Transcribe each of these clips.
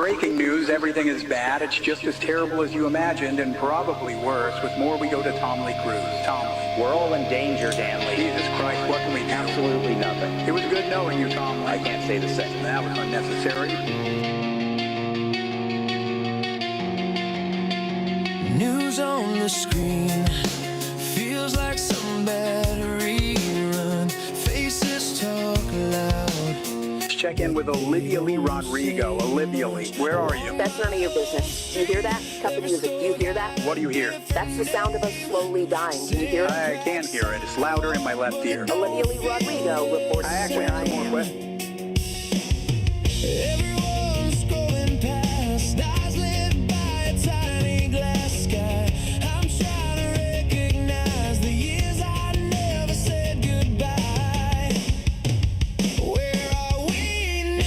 Breaking news, everything is bad. It's just as terrible as you imagined, and probably worse. With more, we go to Tom Lee Cruz. Tom Lee. We're all in danger, Dan Lee. Jesus Christ, what can we do? Absolutely nothing. It was good knowing you, Tom Lee. I can't say the same. That was unnecessary. News on the screen feels like some bad rerun. Faces talk loud. Check in with Olivia Lee Rodrigo. Olivia Lee, where are you? That's none of your business. Do you hear that? Cut the music. Do you hear that? What do you hear? That's the sound of us slowly dying. Can you hear it? I can hear it. It's louder in my left ear. Olivia Lee Rodrigo reports. I actually have some more questions. Everyone's scrolling past, eyes lit by a tiny glass sky. I'm trying to recognize the years I never said goodbye. Where are we now?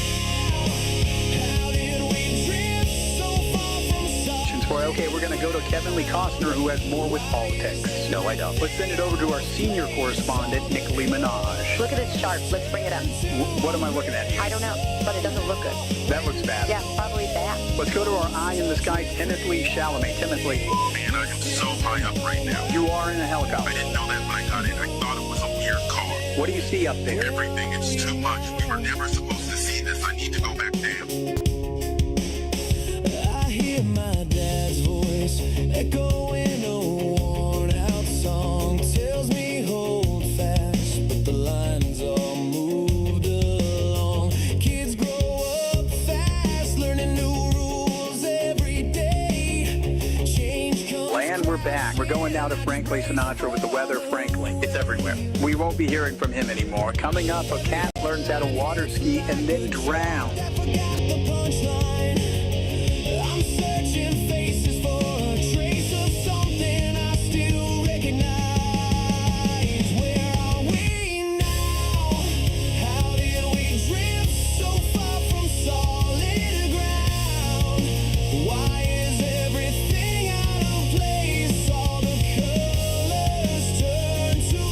How did we drift so far from For okay, we're going to go to Kevin Lee Costner, who has more with politics. No, I don't. Let's send it over to our senior correspondent, Nick Lee Minaj. Look at this chart. Let's bring it up. What am I looking at? I don't know, but it doesn't look good. That looks bad. Yeah, probably bad. Let's go to our eye in the sky, Timothy Chalamet. Timothy. Man, I am so high up right now. You are in a helicopter. I didn't know that when I got in. I thought it was a weird car. What do you see up there? Everything, it's too much. We were never supposed to see this. I need to go back down. I hear my dad's voice echoing a worn-out song. Tells me hold fast, but the lines all moved along. Kids grow up fast, learning new rules every day. Change comes. And we're back. We're going now to Frankly Sinatra with the weather. Frankly, it's everywhere. We won't be hearing from him anymore. Coming up, a cat learns how to water ski and then drown. I forgot the punchline. I'm searching faces for a trace of something I still recognize. Where are we now? How did we drift so far from solid ground? Why is everything out of place? All the colors turn to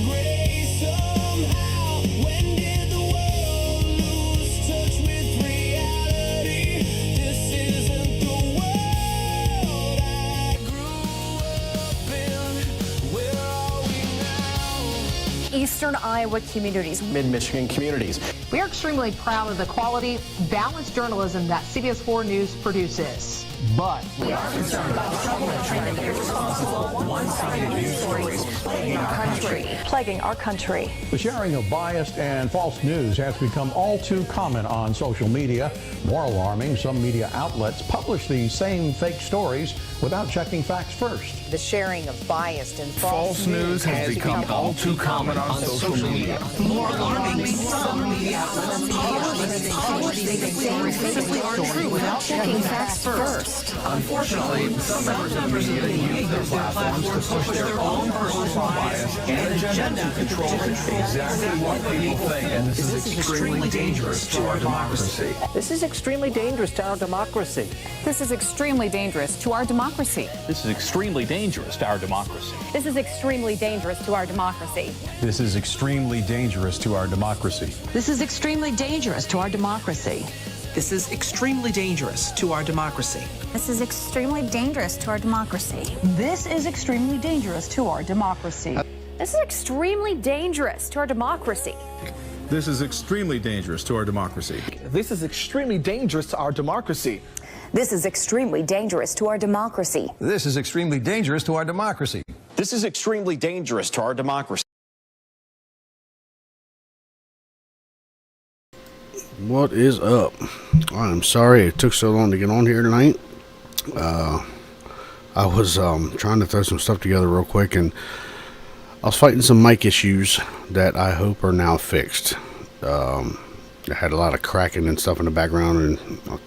gray somehow. When did the world lose touch with reality? This isn't the world I grew up in. Where are we now? Eastern Iowa communities. Mid-Michigan communities. We are extremely proud of the quality, balanced journalism that CBS 4 News produces. But We are concerned about the troubling trend of irresponsible, one-sided news stories plaguing our country. The sharing of biased and false news has become all too common on social media. More alarming, some media outlets publish these same fake stories without checking facts first. The sharing of biased and False news has become all too common on social media. More alarming, some media outlets publish these same fake stories without checking facts first. Unfortunately, some members of the media use their platforms to push their own personal bias and agenda to control exactly what people think, and this is extremely dangerous to our democracy. this is extremely dangerous to our democracy. This is extremely dangerous to our democracy. This is extremely dangerous to our democracy. This is extremely dangerous to our democracy. This is extremely dangerous to our democracy. This is extremely dangerous to our democracy. This is extremely dangerous to our democracy. This is extremely dangerous to our democracy. This is extremely dangerous to our democracy. This is extremely dangerous to our democracy. This is extremely dangerous to our democracy. This is extremely dangerous to our democracy. This is extremely dangerous to our democracy. This is extremely dangerous to our democracy. This is extremely dangerous to our democracy. What is up? I'm sorry it took so long to get on here tonight. I was trying to throw some stuff together real quick, and I was fighting some mic issues that I hope are now fixed. I had a lot of cracking and stuff in the background, and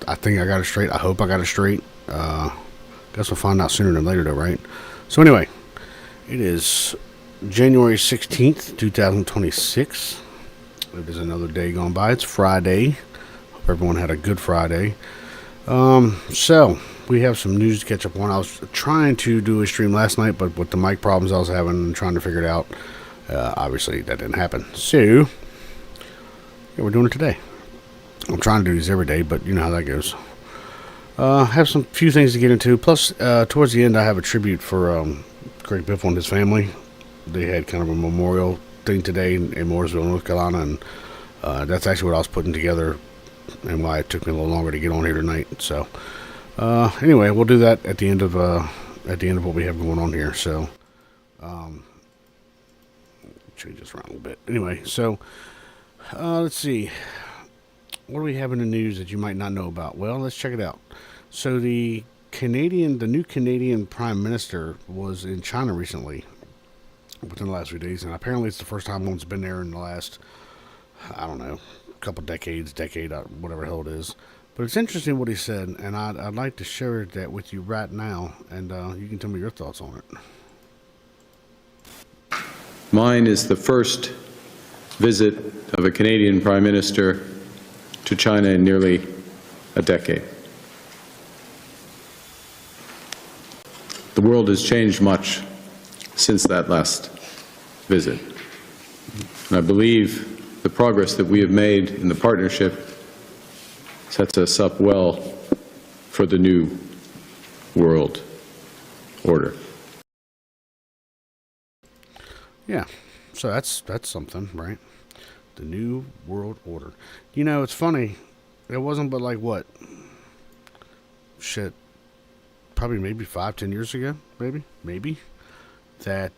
I think I got it straight. I hope I got it straight. Guess we'll find out sooner than later though, right? So anyway, it is January 16th, 2026. It is another day gone by. It's Friday. Hope everyone had a good Friday. So we have some news to catch up on. I was trying to do a stream last night, but with the mic problems I was having and trying to figure it out, obviously that didn't happen. So yeah, we're doing it today. I'm trying to do these every day, but you know how that goes. Have some few things to get into. Plus, towards the end, I have a tribute for Greg Biffle and his family. They had kind of a memorial thing today in Mooresville, North Carolina, and that's actually what I was putting together and why it took me a little longer to get on here tonight. So, anyway, we'll do that at the end of what we have going on here. So, change this around a little bit. Anyway, so let's see. What do we have in the news that you might not know about? Well, let's check it out. So the new Canadian Prime Minister was in China recently, within the last few days, and apparently it's the first time one's been there in the last, I don't know, couple decade, whatever the hell it is. But it's interesting what he said, and I'd like to share that with you right now, and you can tell me your thoughts on it. Mine is the first visit of a Canadian Prime Minister to China in nearly a decade. The world has changed much since that last visit. And I believe the progress that we have made in the partnership sets us up well for the new world order. Yeah, so that's something, right? The new world order. You know, it's funny. It wasn't but like what? Shit. Probably maybe 5-10 years ago, maybe. That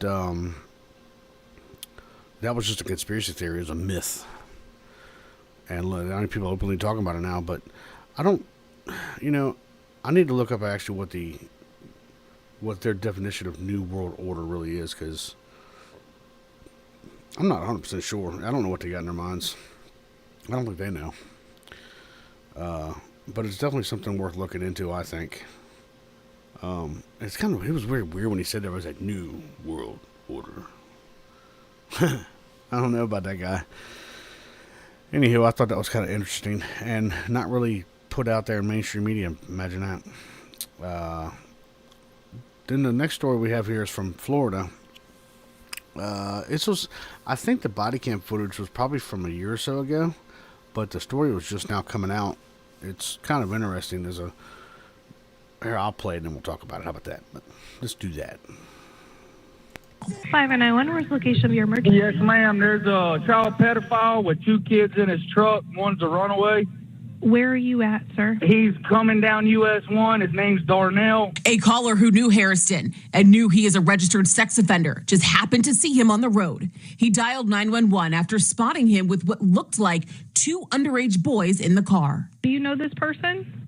was just a conspiracy theory. It was a myth. And look, I mean, people are openly talking about it now, but I don't, I need to look up actually what their definition of new world order really is, because I'm not 100% sure. I don't know what they got in their minds. I don't think they know. But it's definitely something worth looking into, I think. It was very weird when he said there was a new world order. I don't know about that guy. Anywho, I thought that was kind of interesting and not really put out there in mainstream media. Imagine that. Then the next story we have here is from Florida. I think the body cam footage was probably from a year or so ago, but the story was just now coming out. It's kind of interesting. Here, I'll play it and then we'll talk about it. How about that? But let's do that. 591, where's the location of your emergency? Yes, ma'am. There's a child pedophile with 2 kids in his truck. One's a runaway. Where are you at, sir? He's coming down US 1. His name's Darnell. A caller who knew Harrison and knew he is a registered sex offender just happened to see him on the road. He dialed 911 after spotting him with what looked like 2 underage boys in the car. Do you know this person?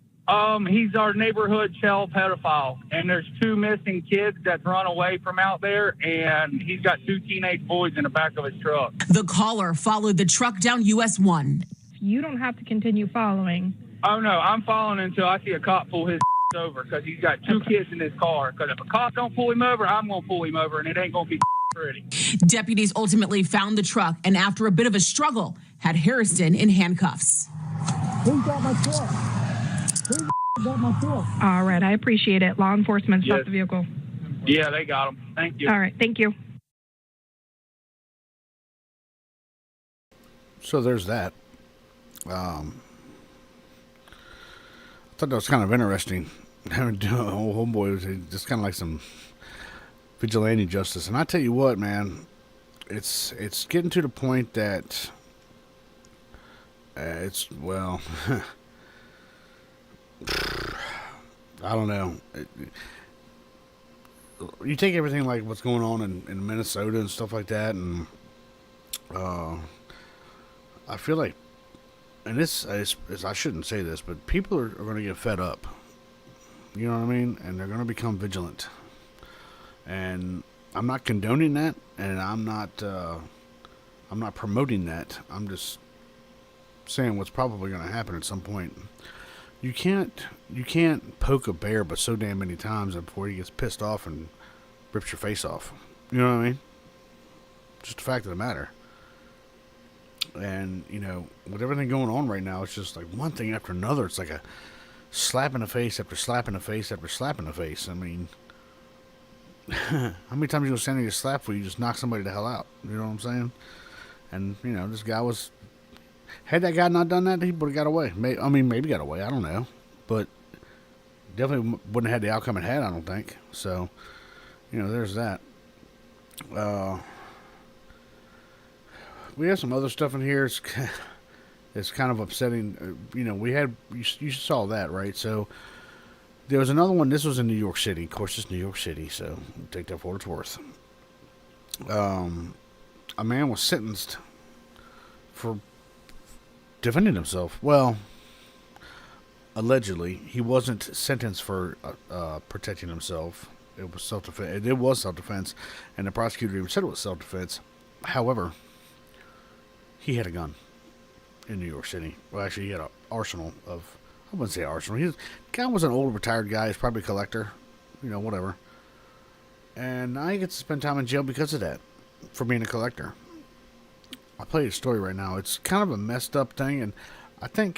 He's our neighborhood child pedophile, and there's 2 missing kids that run away from out there, and he's got 2 teenage boys in the back of his truck. The caller followed the truck down US 1. You don't have to continue following. Oh, no, I'm following until I see a cop pull his over, because he's got 2 kids in his car. Because if a cop don't pull him over, I'm going to pull him over, and it ain't going to be pretty. Deputies ultimately found the truck, and after a bit of a struggle, had Harrison in handcuffs. Who got my truck? Who got my truck? All right, I appreciate it. Law enforcement stopped Yes. the vehicle. Yeah, they got him. Thank you. All right, thank you. So there's that. I thought that was kind of interesting. Homeboy was just kind of like some vigilante justice, and I tell you what, man, it's getting to the point that I don't know. You take everything like what's going on in Minnesota and stuff like that, and I feel like, and I shouldn't say this, but people are going to get fed up. You know what I mean? And they're going to become vigilant. And I'm not condoning that, and I'm not promoting that. I'm just saying what's probably going to happen at some point. You can't poke a bear but so damn many times before he gets pissed off and rips your face off. You know what I mean? Just the fact of the matter. And, with everything going on right now, it's just like one thing after another. It's like a slap in the face after slap in the face after slap in the face. I mean, how many times are you going to stand in a slap where you just knock somebody the hell out? You know what I'm saying? And, this guy had that guy not done that, he would have got away. Maybe got away. I don't know. But definitely wouldn't have had the outcome it had, I don't think. So, there's that. We have some other stuff in here. It's kind of upsetting. You saw that, right? So there was another one. This was in New York City. Of course, it's New York City, so take that for what it's worth. A man was sentenced for defending himself. Well, allegedly, he wasn't sentenced for protecting himself. It was self-defense. It was self-defense, and the prosecutor even said it was self-defense. However, he had a gun in New York City. Well, actually, he had an arsenal of... I wouldn't say arsenal. The guy was an old retired guy. He's probably a collector. Whatever. And now he gets to spend time in jail because of that. For being a collector. I'll play you a story right now. It's kind of a messed up thing, and I don't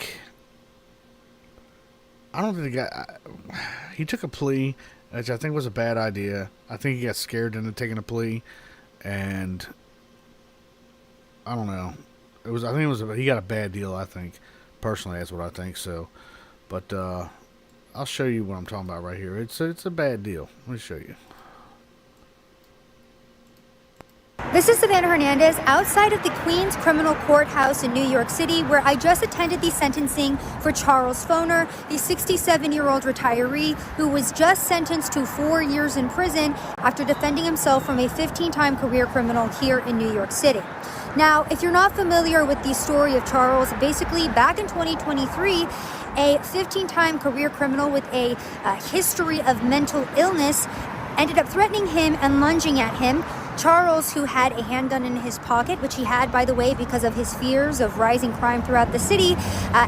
think the guy... He took a plea, which I think was a bad idea. I think he got scared into taking a plea, and... I don't know. He got a bad deal, I think. Personally, that's what I think, so... But, I'll show you what I'm talking about right here. It's a bad deal. Let me show you. This is Savannah Hernandez outside of the Queens Criminal Courthouse in New York City, where I just attended the sentencing for Charles Foner, the 67-year-old retiree who was just sentenced to 4 years in prison after defending himself from a 15-time career criminal here in New York City. Now, if you're not familiar with the story of Charles, basically back in 2023, a 15-time career criminal with a history of mental illness ended up threatening him and lunging at him. Charles, who had a handgun in his pocket, which he had, by the way, because of his fears of rising crime throughout the city,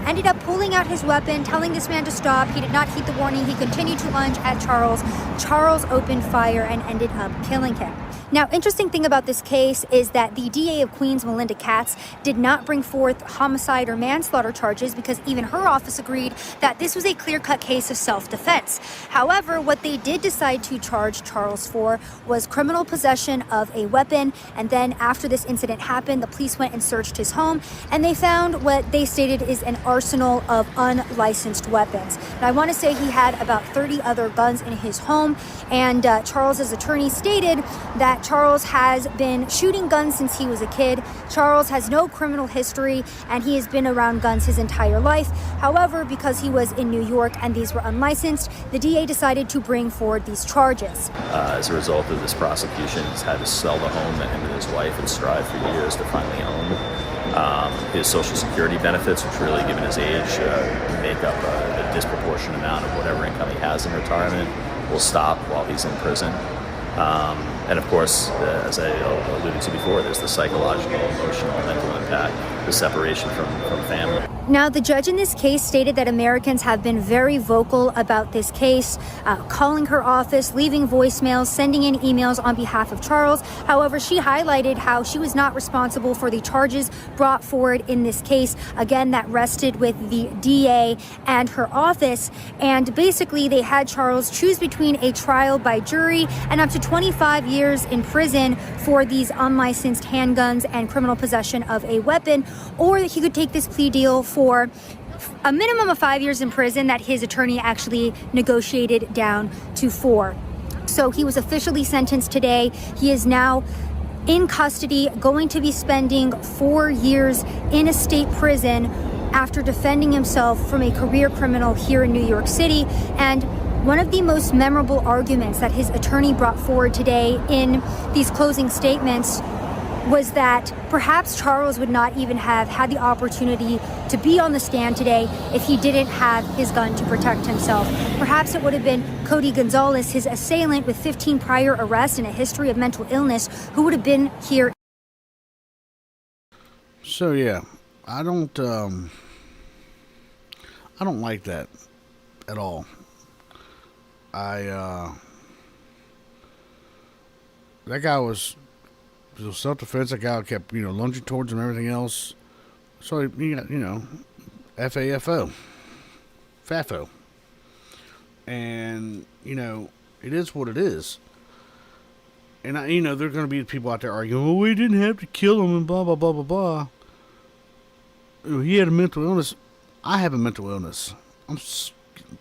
ended up pulling out his weapon, telling this man to stop. He did not heed the warning. He continued to lunge at Charles. Charles opened fire and ended up killing him. Now, interesting thing about this case is that the DA of Queens, Melinda Katz, did not bring forth homicide or manslaughter charges because even her office agreed that this was a clear-cut case of self-defense. However, what they did decide to charge Charles for was criminal possession of a weapon, and then after this incident happened, the police went and searched his home, and they found what they stated is an arsenal of unlicensed weapons. Now, I want to say he had about 30 other guns in his home, and Charles's attorney stated that Charles has been shooting guns since he was a kid. Charles has no criminal history, and he has been around guns his entire life. However, because he was in New York and these were unlicensed, the DA decided to bring forward these charges. As a result of this prosecution, he's had to sell the home that him and his wife had strived for years to finally own. His Social Security benefits, which really, given his age, make up a disproportionate amount of whatever income he has in retirement, will stop while he's in prison. And of course, as I alluded to before, there's the psychological, emotional, mental impact, the separation from family. Now, the judge in this case stated that Americans have been very vocal about this case, calling her office, leaving voicemails, sending in emails on behalf of Charles. However, she highlighted how she was not responsible for the charges brought forward in this case. Again, that rested with the DA and her office. And basically, they had Charles choose between a trial by jury and up to 25 years in prison for these unlicensed handguns and criminal possession of a weapon, or that he could take this plea deal for a minimum of 5 years in prison that his attorney actually negotiated down to 4. So he was officially sentenced today. He is now in custody, going to be spending 4 years in a state prison after defending himself from a career criminal here in New York City. And one of the most memorable arguments that his attorney brought forward today in these closing statements was that perhaps Charles would not even have had the opportunity to be on the stand today if he didn't have his gun to protect himself. Perhaps it would have been Cody Gonzalez, his assailant with 15 prior arrests and a history of mental illness, who would have been here. So yeah, I don't like that at all. That guy was self-defense. That guy kept, lunging towards him and everything else. So, FAFO. FAFO. And, it is what it is. And, there are going to be people out there arguing, well, we didn't have to kill him and blah, blah, blah, blah, blah. He had a mental illness. I have a mental illness.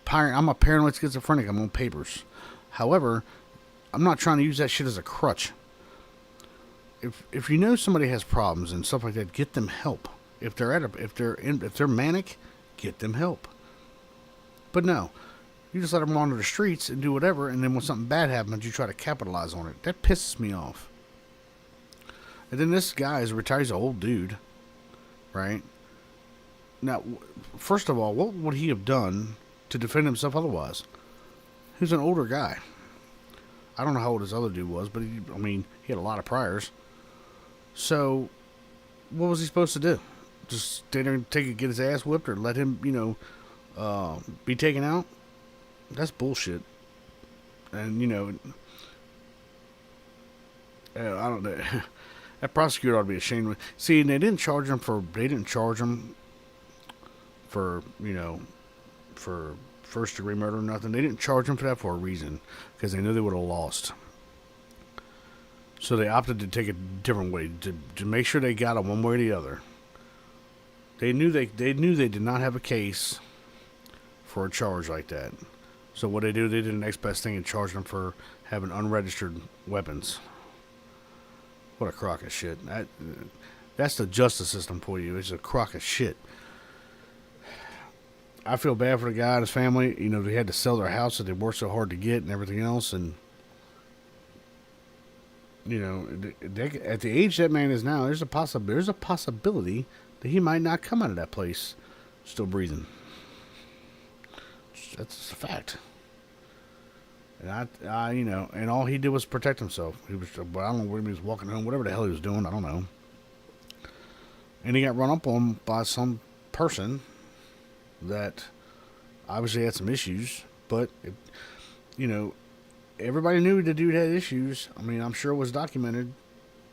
I'm a paranoid schizophrenic. I'm on papers. However, I'm not trying to use that shit as a crutch. If you know somebody has problems and stuff like that, get them help. If they're manic, get them help. But no, you just let them wander the streets and do whatever, and then when something bad happens, you try to capitalize on it. That pisses me off. And then this guy is retired. He's an old dude, right? Now, first of all, what would he have done to defend himself otherwise? He's an older guy. I don't know how old his other dude was, but he had a lot of priors. So, what was he supposed to do? Just stay there and get his ass whipped, or let him, be taken out? That's bullshit. And, I don't know. That prosecutor ought to be ashamed. See, and they didn't charge him for first degree murder or nothing. They didn't charge him for that for a reason, because they knew they would have lost. So they opted to take a different way to make sure they got him one way or the other. They knew they did not have a case for a charge like that. So what they did the next best thing and charged them for having unregistered weapons. What a crock of shit. That's the justice system for you. It's a crock of shit. I feel bad for the guy and his family. They had to sell their house that they worked so hard to get and everything else. And, at the age that man is now, there's a possibility that he might not come out of that place still breathing. That's a fact. And and all he did was protect himself. I don't know where he was walking home, whatever the hell he was doing, I don't know. And he got run up on by some person that obviously had some issues, but everybody knew the dude had issues. I'm sure it was documented.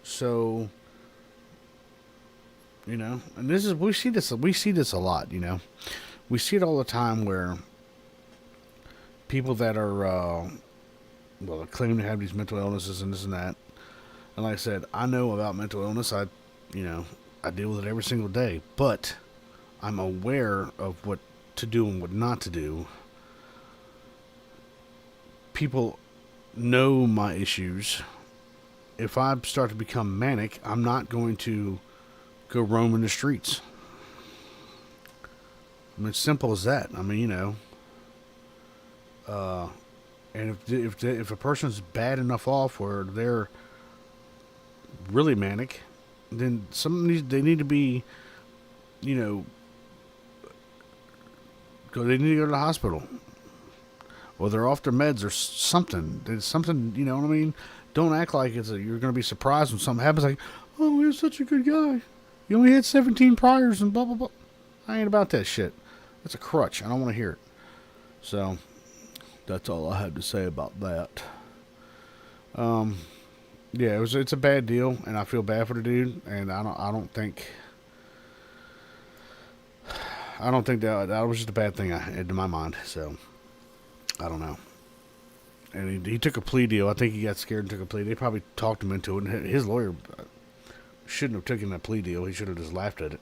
So, and we see this a lot, we see it all the time where people that are, they claim to have these mental illnesses and this and that. And like I said, I know about mental illness. I deal with it every single day, but I'm aware of what to do and what not to do. People know my issues. If I start to become manic, I'm not going to go roaming the streets. It's simple as that. And if a person's bad enough off where they're really manic, then they need to be, they need to go to the hospital, or they're off their meds or something. There's something, you know what I mean? Don't act like you're going to be surprised when something happens. Like, oh, he's such a good guy. He only had 17 priors and blah blah blah. I ain't about that shit. That's a crutch. I don't want to hear it. So, that's all I have to say about that. Yeah, it's a bad deal, and I feel bad for the dude, and I don't think that was just a bad thing I had in my mind. So, I don't know. And he took a plea deal. I think he got scared and took a plea. They probably talked him into it, and his lawyer shouldn't have taken that plea deal. He should have just laughed at it.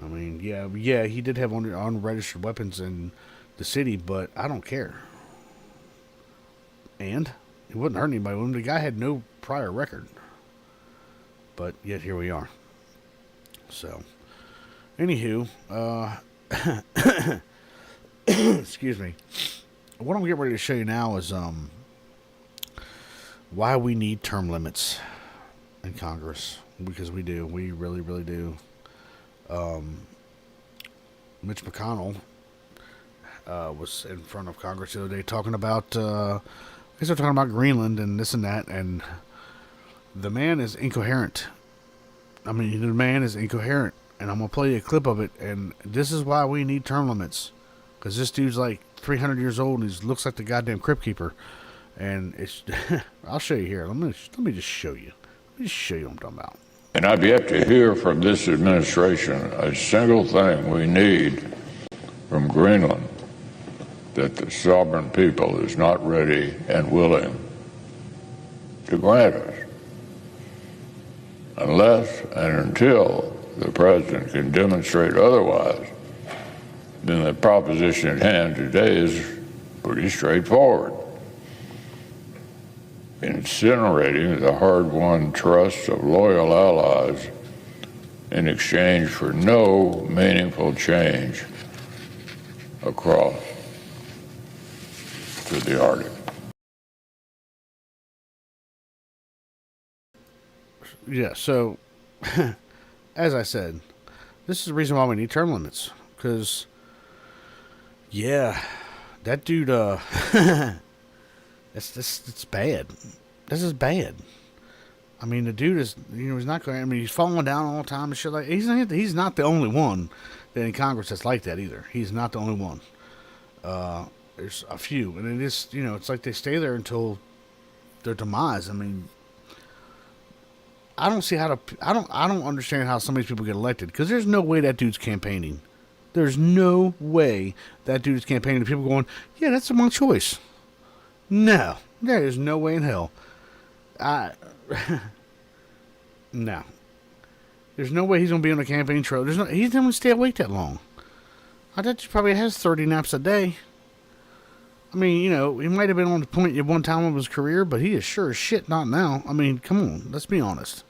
Yeah, he did have unregistered weapons in the city, but I don't care. And he wouldn't hurt anybody with him. The guy had no prior record. But yet here we are. So, anywho, excuse me. What I'm getting ready to show you now is why we need term limits in Congress. Because we do. We really, really do. Mitch McConnell was in front of Congress the other day talking about, I guess they're talking about Greenland and this and that, and the man is incoherent. The man is incoherent, and I'm going to play you a clip of it, and this is why we need term limits, because this dude's like 300 years old, and he looks like the goddamn Crypt Keeper, and it's, I'll show you here. Let me just show you. Let me just show you what I'm talking about. And I've yet to hear from this administration a single thing we need from Greenland that the sovereign people is not ready and willing to grant us, unless and until the president can demonstrate otherwise. then the proposition at hand today is pretty straightforward. Incinerating the hard-won trust of loyal allies in exchange for no meaningful change across to the Arctic. Yeah, so, as I said, this is the reason why we need term limits. Because, yeah, that dude, it's bad. This is bad. I mean, the dude is, he's not going. I mean, he's falling down all the time and shit like. He's not the only one that in Congress that's like that either. He's not the only one. There's a few, and it is, it's like they stay there until their demise. I mean, I don't see how to. I don't understand how some of these people get elected, because there's no way that dude's campaigning. There's no way that dude is campaigning. People going, yeah, that's my choice. No, there is no way in hell. No. There's no way he's going to be on the campaign trail. He's not going to stay awake that long. I bet he probably has 30 naps a day. I mean, he might have been on the point at one time of his career, but he is sure as shit not now. I mean, come on. Let's be honest.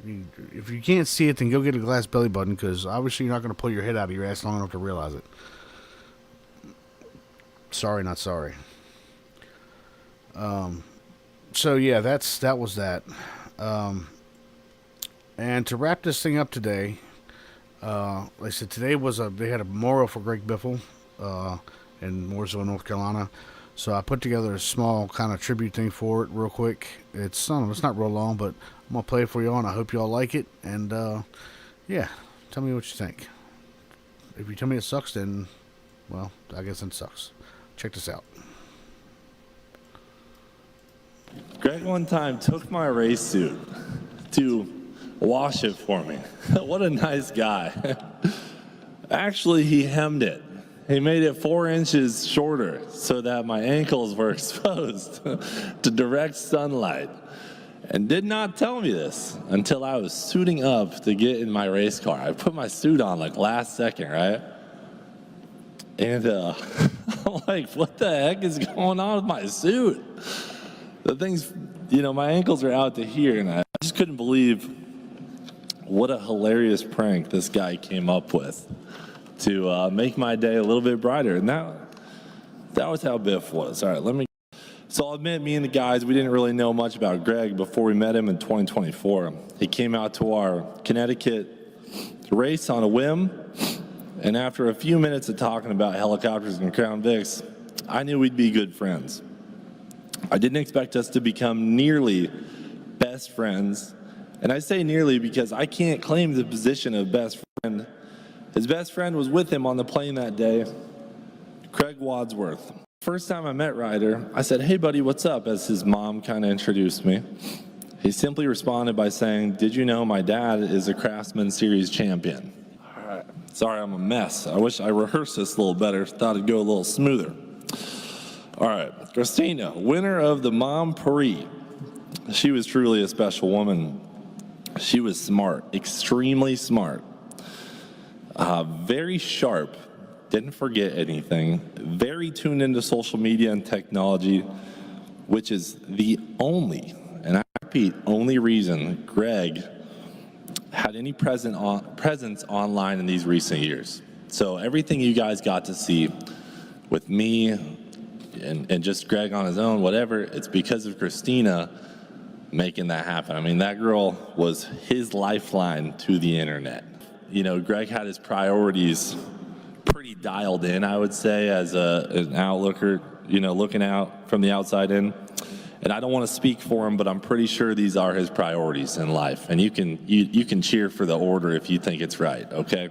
If you can't see it, then go get a glass belly button, because obviously you're not going to pull your head out of your ass long enough to realize it. Sorry, not sorry. So yeah, that was that. And to wrap this thing up today, like I said, today they had a memorial for Greg Biffle, in Mooresville, North Carolina. So I put together a small kind of tribute thing for it real quick. It's not real long, but I'm gonna play it for y'all, and I hope y'all like it. And yeah, tell me what you think. If you tell me it sucks, then, well, I guess it sucks. Check this out. Greg one time took my race suit to wash it for me. What a nice guy. Actually, he hemmed it. He made it 4 inches shorter so that my ankles were exposed to direct sunlight, and did not tell me this until I was suiting up to get in my race car. I put my suit on like last second, right? And I'm like, what the heck is going on with my suit? The thing's, my ankles are out to here, and I just couldn't believe what a hilarious prank this guy came up with to make my day a little bit brighter. And that was how Biff was. All right, so I'll admit, me and the guys, we didn't really know much about Greg before we met him in 2024. He came out to our Connecticut race on a whim, and after a few minutes of talking about helicopters and Crown Vics, I knew we'd be good friends. I didn't expect us to become nearly best friends, and I say nearly because I can't claim the position of best friend. His best friend was with him on the plane that day, Craig Wadsworth. First time I met Ryder, I said, "Hey buddy, what's up?" as his mom kind of introduced me. He simply responded by saying, "Did you know my dad is a Craftsman Series champion?" All right, sorry I'm a mess. I wish I rehearsed this a little better, thought it'd go a little smoother. All right, Christina, winner of the Mom Prix. She was truly a special woman. She was smart, extremely smart, very sharp, didn't forget anything, very tuned into social media and technology, which is the only, and I repeat, only reason Greg had any presence online in these recent years. So everything you guys got to see with me and just Greg on his own, whatever, it's because of Christina making that happen. I mean, that girl was his lifeline to the internet. Greg had his priorities pretty dialed in, I would say, as an outlooker, looking out from the outside in. And I don't want to speak for him, but I'm pretty sure these are his priorities in life. And you can cheer for the order if you think it's right, okay?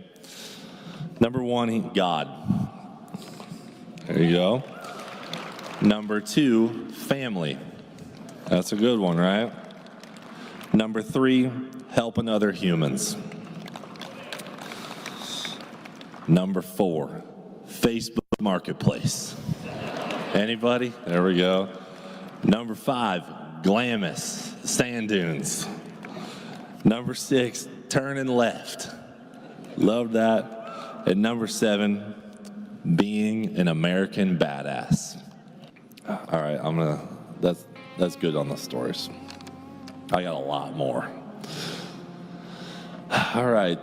Number 1, God. There you go. Number 2, family. That's a good one, right? Number 3, helping other humans. Number 4, Facebook Marketplace. Anybody? There we go. Number 5, Glamis, sand dunes. Number 6, turning left. Love that. And number 7, being an American badass. All right, that's good on the stories. I got a lot more. All right.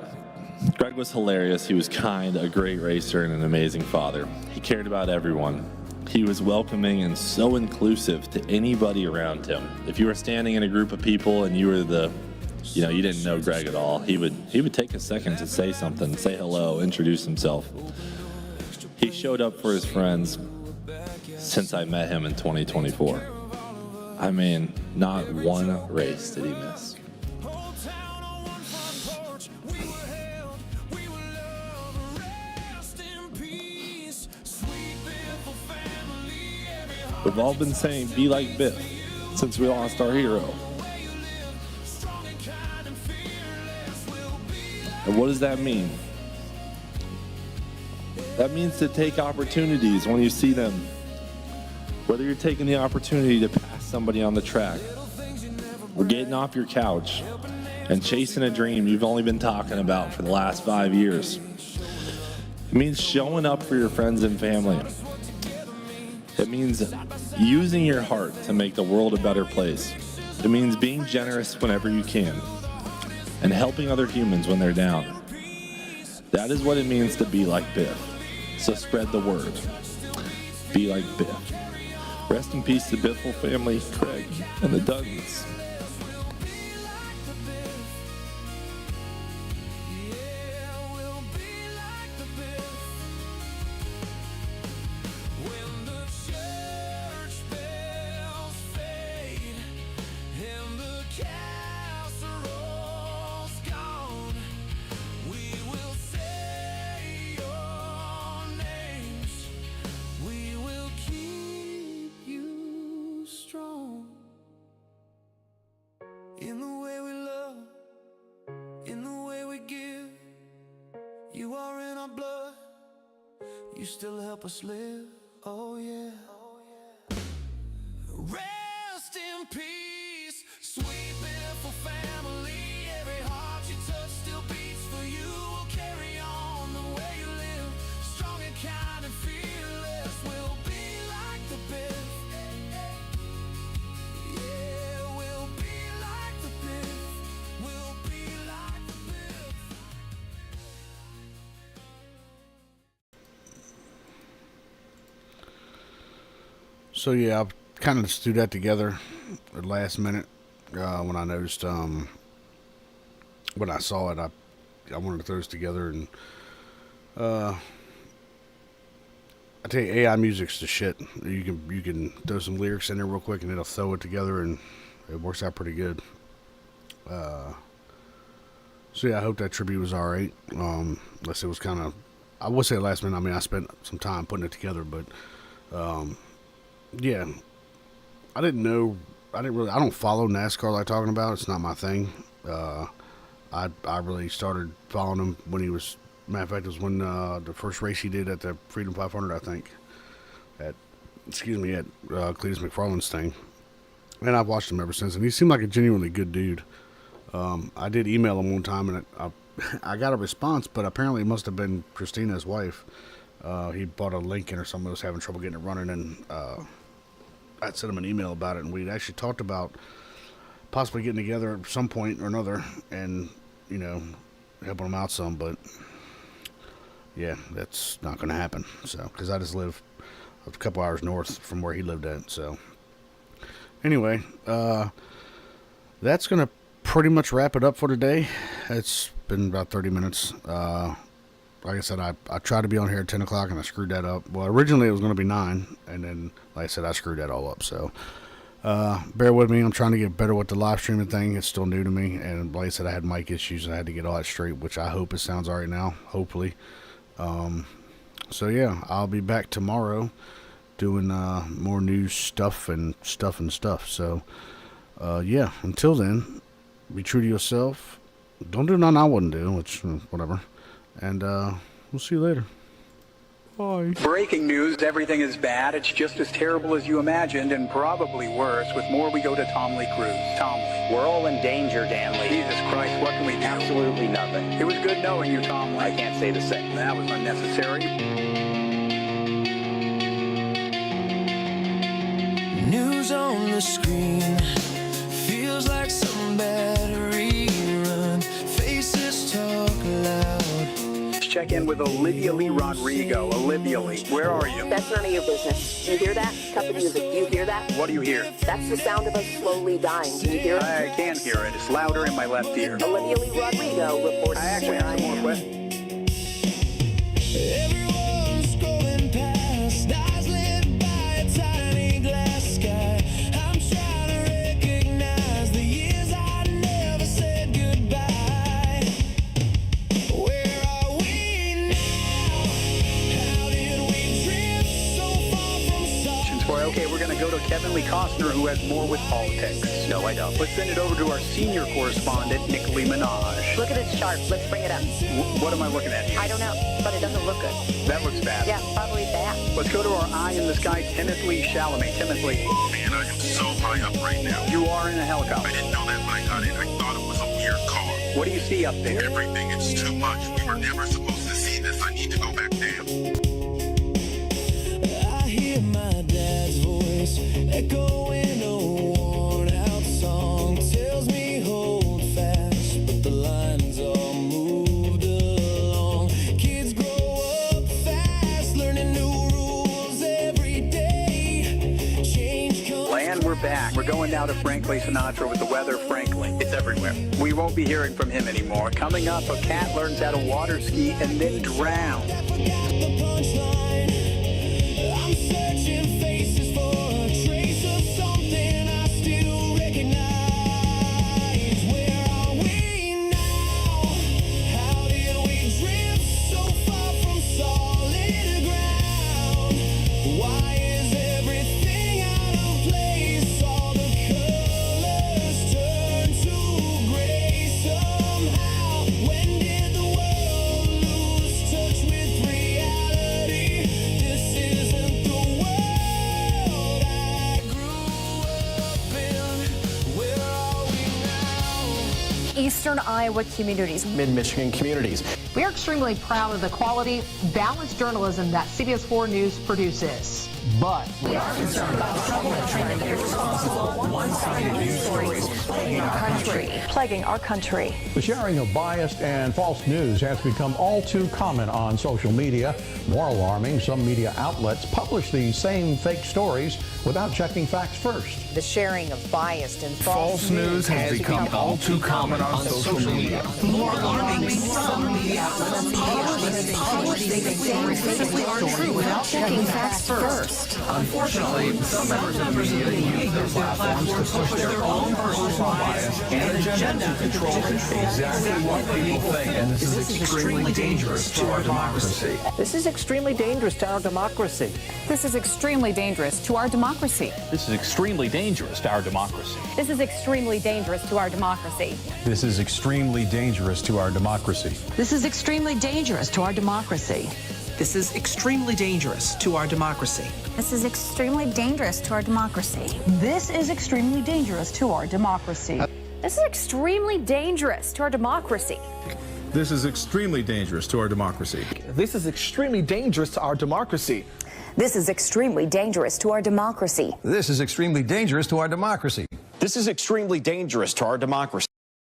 Greg was hilarious. He was kind, a great racer, and an amazing father. He cared about everyone. He was welcoming and so inclusive to anybody around him. If you were standing in a group of people and you were you didn't know Greg at all, he would take a second to say something, say hello, introduce himself. He showed up for his friends since I met him in 2024. I mean, not one race did he miss. We've all been saying, be like Biff, since we lost our hero. And what does that mean? That means to take opportunities when you see them. Whether you're taking the opportunity to pass somebody on the track, or getting off your couch and chasing a dream you've only been talking about for the last 5 years. It means showing up for your friends and family. It means using your heart to make the world a better place. It means being generous whenever you can and helping other humans when they're down. That is what it means to be like Biff. So spread the word. Be like Biff. Rest in peace to the Biffle family, Craig, and the Duttons. In the way we love, in the way we give, you are in our blood, you still help us live, oh yeah. Rest in peace, sweet Biffle family, every heart you touch still beats for you. We'll carry on the way you live, strong and kind and fearless, we'll be like the Biff. So yeah, I kind of just threw that together at last minute when I noticed when I saw it. I wanted to throw this together, and I tell you, AI music's the shit. You can throw some lyrics in there real quick, and it'll throw it together, and it works out pretty good. So yeah, I hope that tribute was all right. Unless it was kind of, I would say last minute. I mean, I spent some time putting it together, but. Yeah, I didn't know. I don't follow NASCAR like talking about. It's not my thing. I really started following him when he was. Matter of fact, it was when the first race he did at the Freedom 500, I think. At Cletus McFarland's thing, and I've watched him ever since. And he seemed like a genuinely good dude. I did email him one time, and I got a response, but apparently it must have been Christina's wife. He bought a Lincoln or something that was having trouble getting it running, and I'd sent him an email about it, and we'd actually talked about possibly getting together at some point or another and, helping him out some, but yeah, that's not going to happen. So, because I just live a couple hours north from where he lived at. So anyway, that's going to pretty much wrap it up for today. It's been about 30 minutes. Like I said, I tried to be on here at 10 o'clock, and I screwed that up. Well, originally it was going to be 9, and then, like I said, I screwed that all up. So, bear with me. I'm trying to get better with the live streaming thing. It's still new to me, and like I said, I had mic issues. I had to get all that straight, which I hope it sounds all right now, hopefully. So, yeah, I'll be back tomorrow doing more news stuff and stuff. So, yeah, until then, be true to yourself. Don't do nothing I wouldn't do, which, whatever. And we'll see you later. Bye. Breaking news, everything is bad. It's just as terrible as you imagined, and probably worse. With more, we go to Tom Lee Cruz. Tom Lee. We're all in danger, Dan Lee. Jesus Christ, what can we do? Absolutely nothing. It was good knowing you, Tom Lee. I can't say the same. That was unnecessary. News on the screen feels like some bad rerun. Faces talk loud. Check in with Olivia Lee Rodrigo. Olivia Lee, where are you? That's none of your business. Do you hear that? Cut the music. Do you hear that? What do you hear? That's the sound of us slowly dying. Can you hear it? I can't hear it. It's louder in my left ear. Olivia Lee Rodrigo reports I actually where have some more questions. Everyone's scrolling past, eyes lit by a tiny glass sky. I'm trying to recognize the years I never said goodbye. Where are we now? How did we drift so far from Boy, okay, we're going to go to Kevin Lee Costner, who has more with politics. No, I don't. Let's send it over to our senior correspondent, Nick Lee Minaj. Look at this chart. Let's bring it up. What am I looking at here? I don't know, but it doesn't look good. That looks bad. Yeah, probably bad. Let's go to our eye in the sky, Timothy Chalamet. Timothy. Man, I am so high up right now. You are in a helicopter. I didn't know that when I got in. I thought it was a weird car. What do you see up there? Everything. It's too much. We were never supposed to see this. I need to go back down. I hear my dad's voice echoing a worn-out song. Tells me hold fast, but the lines all moved along. Kids grow up fast, learning new rules every day. Change comes. Land, we're back. We're going now to Frankly Sinatra with the weather, frankly. It's everywhere. We won't be hearing from him anymore. Coming up, a cat learns how to water ski and then drown. I forgot the punchline. I'm searching faces for a trace of something I still recognize. Where are we now? How did we drift so far from solid ground? Why is everything out of place? All the colors turn to gray somehow. When did the world lose touch with reality? This isn't the world I grew up in. Where are we now? Eastern Iowa communities. Mid-Michigan communities. We are extremely proud of the quality, balanced journalism that CBS 4 News produces. But We are concerned about the trouble and trending irresponsible, one-sided news stories plaguing our country. The sharing of biased and false news has become all too common on social media. More alarming, some media outlets publish these same fake stories without checking facts first. The sharing of biased and False news has become all too common on social media. More alarming, some media outlets publish these same fake stories without checking facts first. Unfortunately, some members of the media use their platforms to push their own personal bias and agenda to control exactly what people think, and this is extremely dangerous to our democracy. this is extremely dangerous to our democracy. This is extremely dangerous to our democracy. This is extremely dangerous to our democracy. This is extremely dangerous to our democracy. This is extremely dangerous to our democracy. This is extremely dangerous to our democracy. This is extremely dangerous to our democracy. This is extremely dangerous to our democracy. This is extremely dangerous to our democracy. This is extremely dangerous to our democracy. This is extremely dangerous to our democracy. This is extremely dangerous to our democracy. This is extremely dangerous to our democracy. This is extremely dangerous to our democracy. This is extremely dangerous to our democracy.